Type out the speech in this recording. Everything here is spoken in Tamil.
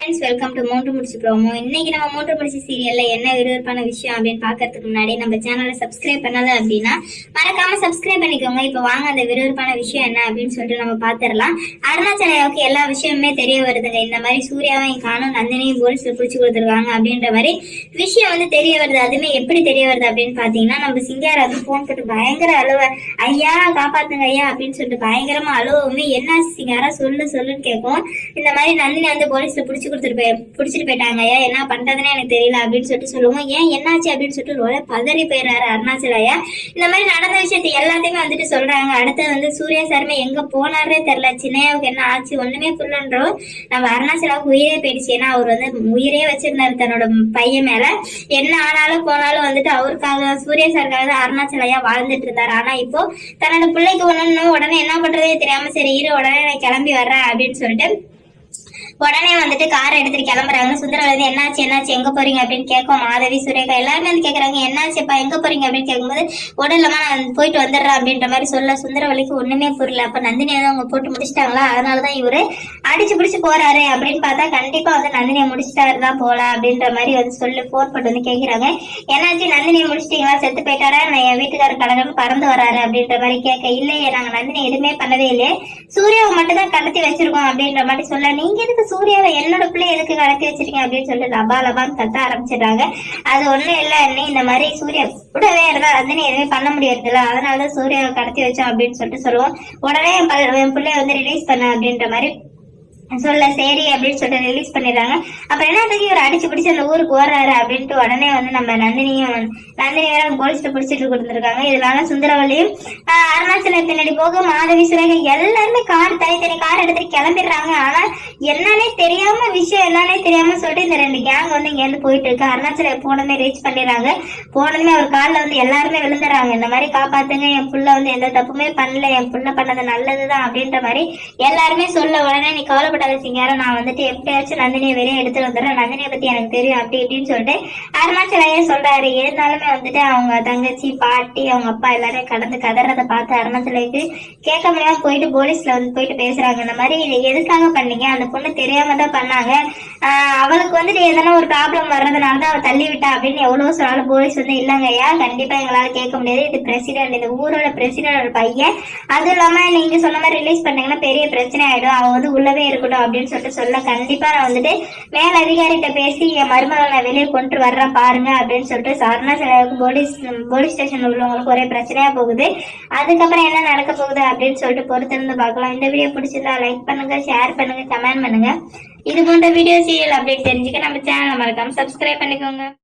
வெல்கம் டு மூன்று முடிச்சு ப்ரோமோ. இன்னைக்கு நம்ம மூன்று முடிச்சு சீரியல்ல என்ன விறுவிறுப்பான விஷயம் அப்படின்னு பாக்கிறதுக்கு முன்னாடி நம்ம சேனலை சப்ஸ்கிரைப் பண்ணல அப்படின்னா மறக்காம சப்ஸ்கிரைப் பண்ணிக்கோங்க. இப்ப வாங்க அந்த விறுவிறுப்பான விஷயம் என்ன அப்படின்னு சொல்லிட்டு நம்ம பாத்திரலாம். அருணாச்சலையாவுக்கு எல்லா விஷயமுமே தெரிய வருதுங்க. இந்த மாதிரி சூர்யாவையும் காணும் நந்தினியும் போலீஸ்ல பிடிச்சு கொடுத்துருக்காங்க அப்படின்ற மாதிரி விஷயம் வந்து தெரிய வருது. அதுமே எப்படி தெரிய வருது அப்படின்னு பாத்தீங்கன்னா, நம்ம சிங்காரா வந்து போன் போட்டு பயங்கர அழுவ, ஐயா காப்பாத்துங்க ஐயா அப்படின்னு சொல்லிட்டு பயங்கரமா அழுவவுமே என்ன சிங்காரா சொல்லுன்னு கேட்கும். இந்த மாதிரி நந்தினி வந்து போலீஸ்ல பிடிச்சிட்டு போயிட்டாங்க ஐயா, என்ன பண்றதுன்னு எனக்கு தெரியல அப்படின்னு சொல்லிட்டு சொல்லுவோம். ஏன் என்னாச்சு அப்படின்னு சொல்லிட்டு ரொம்ப பதறி போயிடுறாரு அருணாச்சலையா. இந்த மாதிரி நடந்த விஷயத்தை எல்லாத்தையுமே வந்துட்டு சொல்றாங்க. அடுத்தது வந்து சூர்யா சாருமே எங்க போனாரே தெரியல, சின்னையாவுக்கு என்ன ஆச்சு ஒண்ணுமே புரியன்றோம். நம்ம அருணாச்சலாவுக்கு உயிரே போயிடுச்சு. ஏன்னா அவர் வந்து உயிரே வச்சிருந்தாரு தன்னோட பையன் மேல. என்ன ஆனாலும் போனாலும் வந்துட்டு அவருக்காக சூர்யா சாருக்காக தான் அருணாச்சலையா வாழ்ந்துட்டு இருந்தாரு. ஆனா இப்போ தன்னோட பிள்ளைக்கு ஒண்ணுன்னு உடனே என்ன பண்றதே தெரியாம சரி இரு உடனே நான் கிளம்பி வர்றேன் அப்படின்னு சொல்லிட்டு உடனே வந்துட்டு காரை எடுத்துட்டு கிளம்புறாங்க. சுந்தரம் வந்து என்னாச்சு எங்க போறீங்க அப்படின்னு கேட்கும். மாதவி சுரேகா எல்லாருமே வந்து கேக்குறாங்க என்னாச்சுப்பா எங்க போறீங்க அப்படின்னு கேட்கும்போது உடல்லமா நான் போயிட்டு வந்துடுறேன் அப்படின்ற மாதிரி சொல்ல சுந்தரவல்லிக்கு ஒண்ணுமே புரியல. அப்ப நந்தினியை தான் அவங்க போட்டு முடிச்சிட்டாங்களா, அதனாலதான் இவரு அடிச்சு பிடிச்சு போறாரு அப்படின்னு பார்த்தா கண்டிப்பா வந்து நந்தினியை முடிச்சிட்டாருதான் போல அப்படின்ற மாதிரி வந்து சொல்லி போன் போட்டு வந்து கேட்கிறாங்க. என்னாச்சு நந்தினியை முடிச்சிட்டீங்களா, செத்து போயிட்டாரா, நான் என் வீட்டுக்காரர் கடகன்னு பறந்து வராரு அப்படின்ற மாதிரி கேட்க, இல்லையே நாங்க நந்தினி எதுவுமே பண்ணவே இல்லையே, சூர்யாவை மட்டும் தான் கடத்தி வச்சிருக்கோம் அப்படின்ற மாதிரி சொல்ல, நீங்க எதுக்கு சூர்யாவை என்னோட பிள்ளை எதுக்கு கடத்தி வச்சிருக்கீங்க அப்படின்னு சொல்லிட்டு லபான்னு கத்த ஆரம்பிச்சிடுறாங்க. அது ஒண்ணும் இல்ல அண்ணி, இந்த மாதிரி சூர்யா கூடவே இருந்தா நந்தினி எதுவுமே பண்ண முடியாது இல்ல, அதனாலதான் சூர்யாவை கடத்தி வச்சோம் அப்படின்னு சொல்லிட்டு சொல்லுவோம். உடனே என் பிள்ளைய வந்து ரிலீஸ் பண்ண அப்படின்ற மாதிரி சொல்ல, சரி அப்படின்னு சொல்லிட்டு ரிலீஸ் பண்ணிடுறாங்க. அப்புறம் என்னத்துக்கு இவர் அடிச்சு பிடிச்சு அந்த ஊருக்கு ஓடுறாரு அப்படின்ட்டு உடனே வந்து நம்ம நந்தினி வேற போலீஸ்ல பிடிச்சிட்டு கொடுத்துருக்காங்க. இதனால சுந்தரவல்லியும் அருணாச்சல பின்னாடி போக மாதவி சுரேகா எல்லாருமே தனித்தனி கார் எடுத்துட்டு கிளம்பிடுறாங்க. ஆனா என்னன்னே தெரியாம விஷயம் என்னன்னே தெரியாம சொல்லிட்டு இந்த ரெண்டு கேங் வந்து இங்க இருந்து போயிட்டு இருக்கு. அருணாச்சல போனதுமே ரீச் பண்ணிடுறாங்க. போனதுமே அவர் காலில் வந்து எல்லாருமே விழுந்துடுறாங்க. இந்த மாதிரி காப்பாத்துங்க, என் புள்ள வந்து எந்த தப்புமே பண்ணல, என் புள்ள பண்ணது நல்லதுதான் அப்படின்ற மாதிரி எல்லாருமே சொல்ல, உடனே நீ கவலைப்படாத சிங்காரம், நான் வந்துட்டு எப்படியாச்சும் நந்தினியை வெளியே எடுத்துட்டு வந்துடுறேன், நந்தினியை பத்தி எனக்கு தெரியும் அப்படி இப்படின்னு சொல்லிட்டு அருணாச்சலையே சொல்றாரு. இருந்தாலுமே வந்துட்டு அவங்க தங்கச்சி பாட்டி அவங்க அப்பா எல்லாரும் கடந்து கதறதை பார்த்து அருணாச்சலைக்கு கேட்க முடியாம போயிட்டு போலீஸ்ல வந்து போயிட்டு பேசுறாங்க. இந்த மாதிரி இதை எதுக்காக பண்ணீங்க, அந்த பொண்ணு தெரியாம தான் பண்ணாங்க, அவளுக்கு வந்துட்டு எதனா ஒரு ப்ராப்ளம் வர்றதுனால தான் அவ தள்ளி விட்டா அப்படின்னு எவ்வளவு சொன்னாலும் போலீஸ் வந்து இல்லைங்க ஐயா கண்டிப்பா எங்களால கேட்க முடியாது, இது பிரசிடென்ட், இந்த ஊரோட பிரசிடென்ட் பையன், அதுவும் இல்லாம நீங்க சொன்ன மாதிரி ரிலீஸ் பண்ணீங்கன்னா பெரிய பிரச்சனை ஆயிடும், அவன் வந்து உள்ளவே இருக்கட்டும் அப்படின்னு சொல்லிட்டு சொல்ல, கண்டிப்பா நான் வந்துட்டு மேல அதிகாரிகிட்ட பேசி என் மருமகளை நான் வெளியே கொண்டு வர்றேன் பாருங்க அப்படின்னு சொல்லிட்டு அருணாச்சலாவுக்கு போலீஸ் ஸ்டேஷன் உள்ளவங்களுக்கு ஒரே பிரச்சனையா போகுது. அதுக்கப்புறம் என்ன நடக்க போகுது அப்படின்னு சொல்லிட்டு பொறுத்திருந்து பார்க்கலாம். இந்த வீடியோ பிடிச்சிருந்தா லைக் பண்ணுங்க, ஷேர் பண்ணுங்க, கமெண்ட் பண்ணுங்க. இது போன்ற வீடியோ சீரியல் அப்டேட் தெரிஞ்சுக்க நம்ம சேனலை மறக்காம சப்ஸ்கிரைப் பண்ணிக்கோங்க.